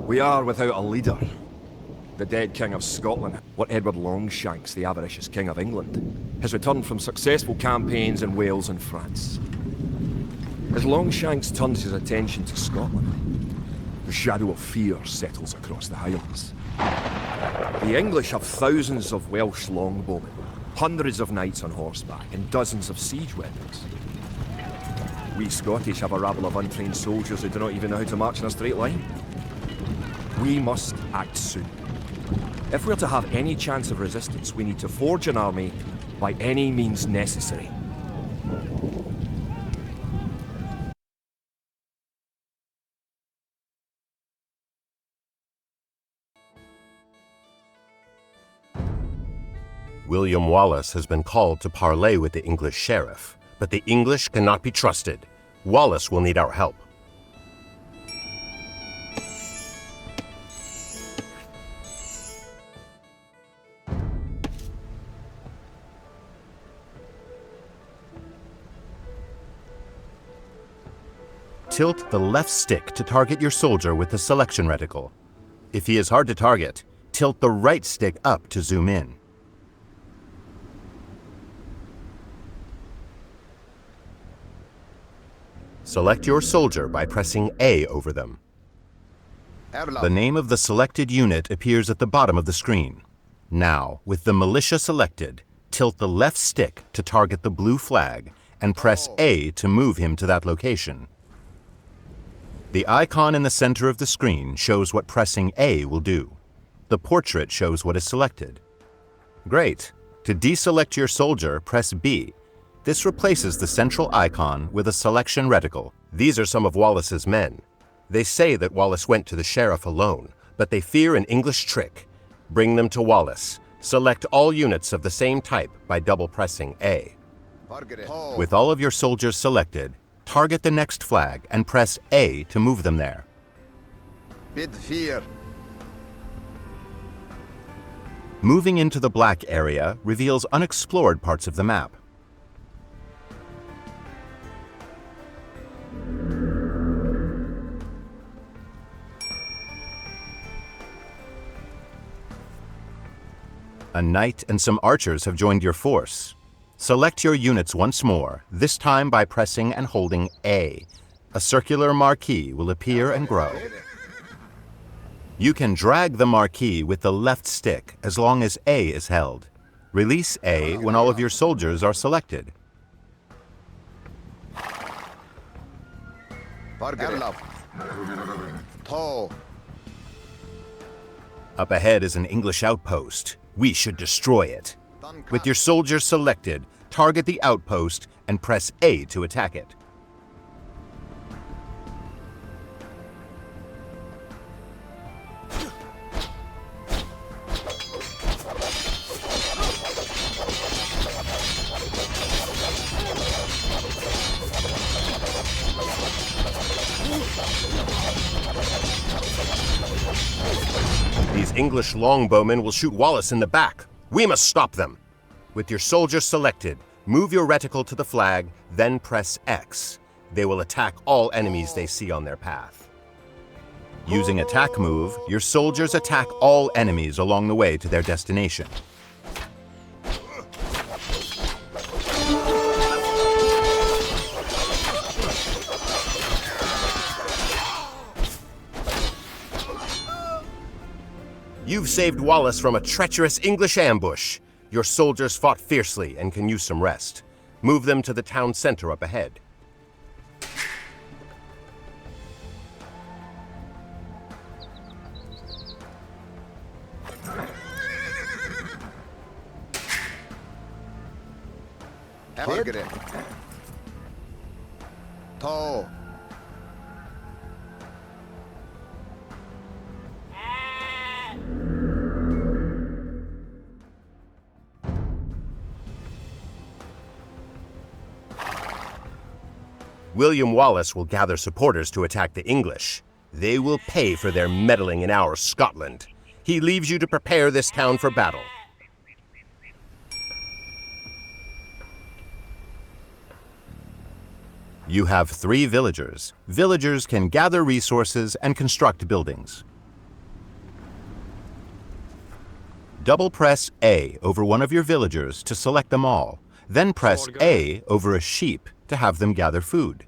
We are without a leader. The dead King of Scotland, what Edward Longshanks, the avaricious King of England, has returned from successful campaigns in Wales and France. As Longshanks turns his attention to Scotland, the shadow of fear settles across the Highlands. The English have thousands of Welsh longbowmen, hundreds of knights on horseback, and dozens of siege weapons. We Scottish have a rabble of untrained soldiers who do not even know how to march in a straight line. We must act soon. If we're to have any chance of resistance, we need to forge an army by any means necessary. William Wallace has been called to parley with the English sheriff, but the English cannot be trusted. Wallace will need our help. Tilt the left stick to target your soldier with the selection reticle. If he is hard to target, tilt the right stick up to zoom in. Select your soldier by pressing A over them. The name of the selected unit appears at the bottom of the screen. Now, with the militia selected, tilt the left stick to target the blue flag and press A to move him to that location. The icon in the center of the screen shows what pressing A will do. The portrait shows what is selected. Great! To deselect your soldier, press B. This replaces the central icon with a selection reticle. These are some of Wallace's men. They say that Wallace went to the sheriff alone, but they fear an English trick. Bring them to Wallace. Select all units of the same type by double pressing A. With all of your soldiers selected, target the next flag and press A to move them there. Bid fear. Moving into the black area reveals unexplored parts of the map. A knight and some archers have joined your force. Select your units once more, this time by pressing and holding A. A circular marquee will appear and grow. You can drag the marquee with the left stick as long as A is held. Release A when all of your soldiers are selected. Up ahead is an English outpost. We should destroy it. With your soldiers selected, target the outpost and press A to attack it. These English longbowmen will shoot Wallace in the back. We must stop them. With your soldiers selected, move your reticle to the flag, then press X. They will attack all enemies they see on their path. Using attack move, your soldiers attack all enemies along the way to their destination. You've saved Wallace from a treacherous English ambush. Your soldiers fought fiercely and can use some rest. Move them to the town center up ahead. William Wallace will gather supporters to attack the English. They will pay for their meddling in our Scotland. He leaves you to prepare this town for battle. You have 3 villagers. Villagers can gather resources and construct buildings. Double press A over one of your villagers to select them all. Then press A over a sheep to have them gather food.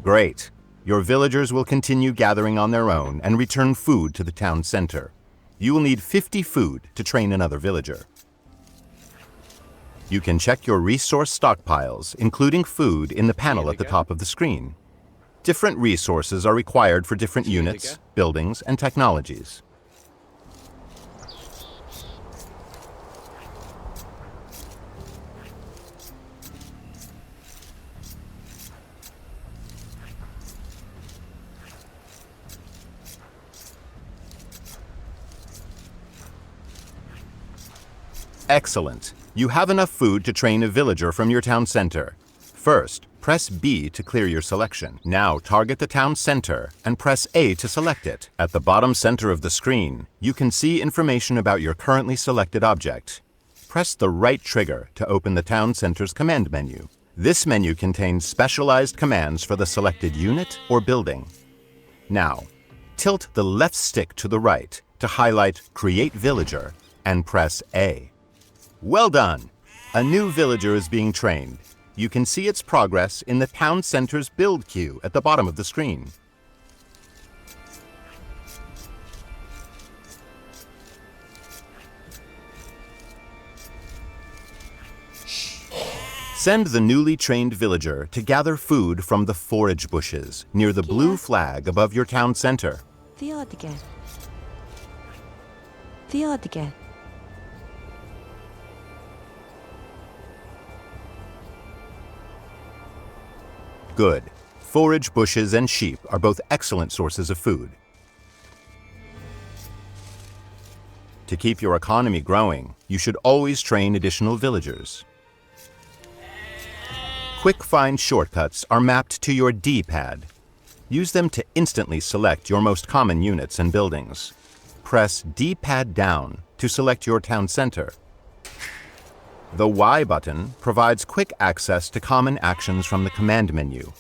Great. Your villagers will continue gathering on their own and return food to the town center. You will need 50 food to train another villager. You can check your resource stockpiles, including food, in the panel at the top of the screen. Different resources are required for different units, buildings, and technologies. Excellent. You have enough food to train a villager from your town center. First, press B to clear your selection. Now target the town center and press A to select it. At the bottom center of the screen, you can see information about your currently selected object. Press the right trigger to open the town center's command menu. This menu contains specialized commands for the selected unit or building. Now, tilt the left stick to the right to highlight Create Villager and press A. Well done! A new villager is being trained. You can see its progress in the town center's build queue at the bottom of the screen. Send the newly trained villager to gather food from the forage bushes near the blue flag above your town center. Good. Forage bushes and sheep are both excellent sources of food. To keep your economy growing, you should always train additional villagers. Quick find shortcuts are mapped to your D-pad. Use them to instantly select your most common units and buildings. Press D-pad down to select your town center. The Y button provides quick access to common actions from the command menu.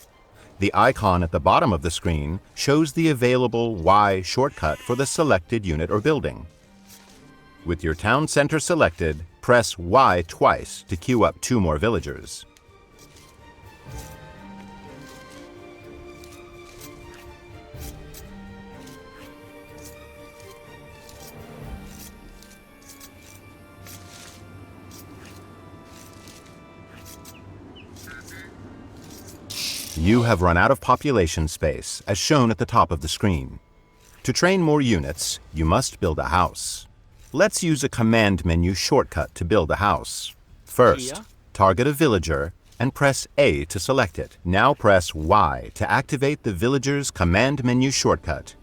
The icon at the bottom of the screen shows the available Y shortcut for the selected unit or building. With your town center selected, press Y twice to queue up 2 more villagers. You have run out of population space, as shown at the top of the screen. To train more units, you must build a house. Let's use a command menu shortcut to build a house. First, target a villager and press A to select it. Now press Y to activate the villager's command menu shortcut.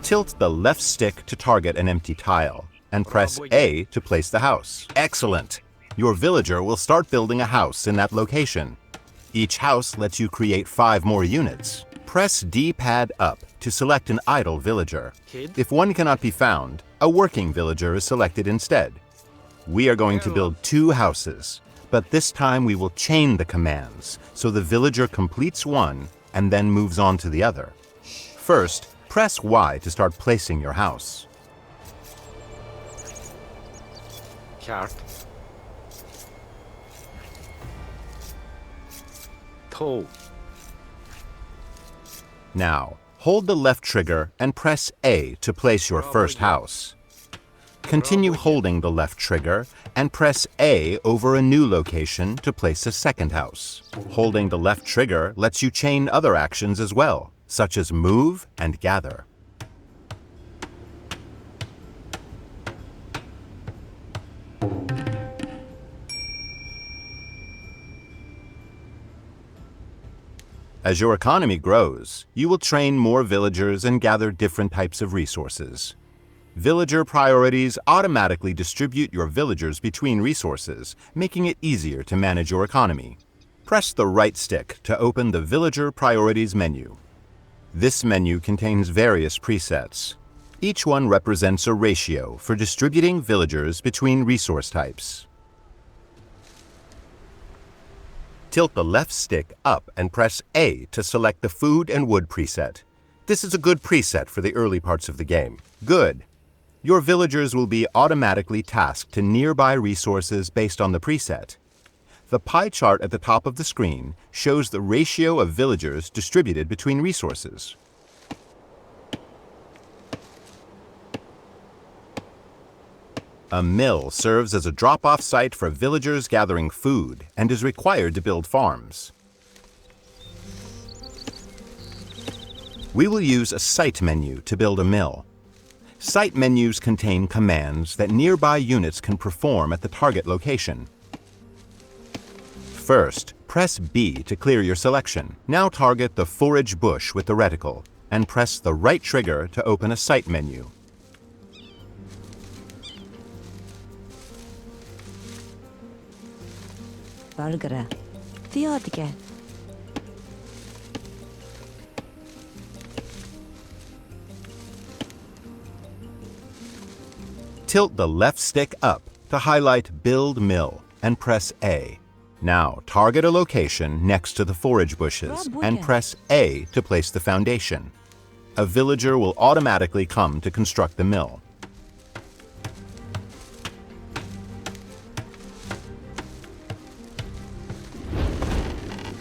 Tilt the left stick to target an empty tile and press A to place the house. Excellent! Your villager will start building a house in that location. Each house lets you create 5 more units. Press D-pad up to select an idle villager. If one cannot be found, a working villager is selected instead. We are going to build 2 houses, but this time we will chain the commands, so the villager completes one and then moves on to the other. First, press Y to start placing your house. Now, hold the left trigger and press A to place your first house. Continue holding the left trigger and press A over a new location to place a second house. Holding the left trigger lets you chain other actions as well, such as move and gather. As your economy grows, you will train more villagers and gather different types of resources. Villager priorities automatically distribute your villagers between resources, making it easier to manage your economy. Press the right stick to open the Villager Priorities menu. This menu contains various presets. Each one represents a ratio for distributing villagers between resource types. Tilt the left stick up and press A to select the Food and Wood preset. This is a good preset for the early parts of the game. Good. Your villagers will be automatically tasked to nearby resources based on the preset. The pie chart at the top of the screen shows the ratio of villagers distributed between resources. A mill serves as a drop-off site for villagers gathering food and is required to build farms. We will use a site menu to build a mill. Site menus contain commands that nearby units can perform at the target location. First, press B to clear your selection. Now target the forage bush with the reticle and press the right trigger to open a site menu. Tilt the left stick up to highlight Build Mill and press A. Now target a location next to the forage bushes and press A to place the foundation. A villager will automatically come to construct the mill.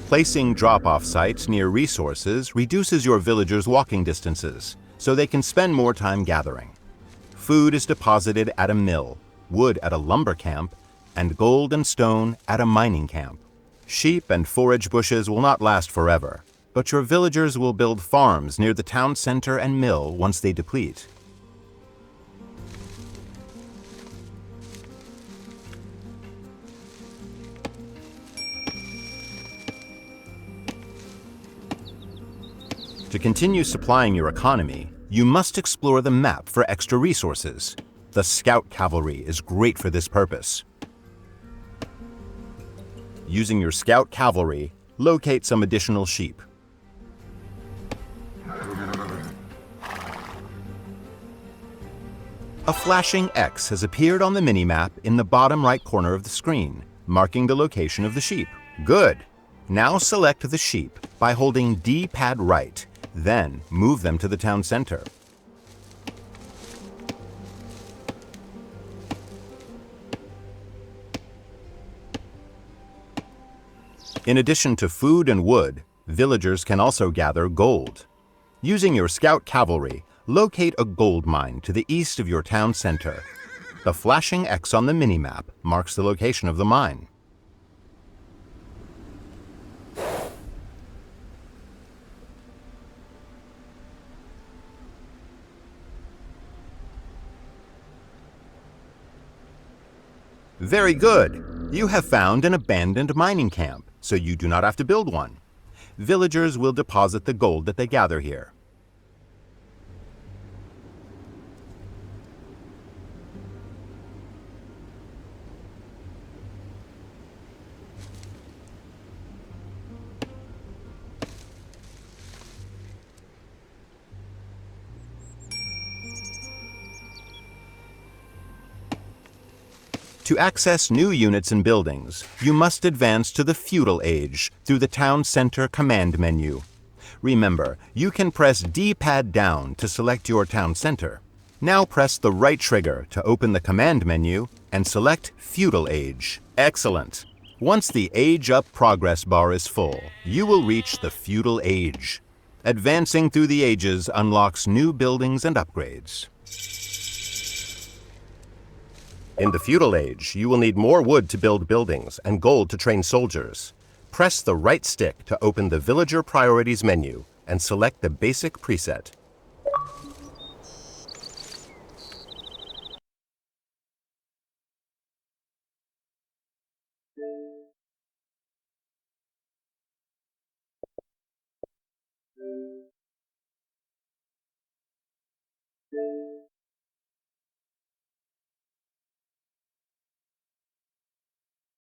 Placing drop-off sites near resources reduces your villagers' walking distances, so they can spend more time gathering. Food is deposited at a mill, wood at a lumber camp, and gold and stone at a mining camp. Sheep and forage bushes will not last forever, but your villagers will build farms near the town center and mill once they deplete. To continue supplying your economy, you must explore the map for extra resources. The scout cavalry is great for this purpose. Using your scout cavalry, locate some additional sheep. A flashing X has appeared on the minimap in the bottom right corner of the screen, marking the location of the sheep. Good! Now select the sheep by holding D-pad right, then move them to the town center. In addition to food and wood, villagers can also gather gold. Using your scout cavalry, locate a gold mine to the east of your town center. The flashing X on the minimap marks the location of the mine. Very good! You have found an abandoned mining camp, so you do not have to build one. Villagers will deposit the gold that they gather here. To access new units and buildings, you must advance to the Feudal Age through the Town Center command menu. Remember, you can press D-pad down to select your town center. Now press the right trigger to open the command menu and select Feudal Age. Excellent! Once the Age Up progress bar is full, you will reach the Feudal Age. Advancing through the ages unlocks new buildings and upgrades. In the Feudal Age, you will need more wood to build buildings and gold to train soldiers. Press the right stick to open the Villager Priorities menu and select the basic preset.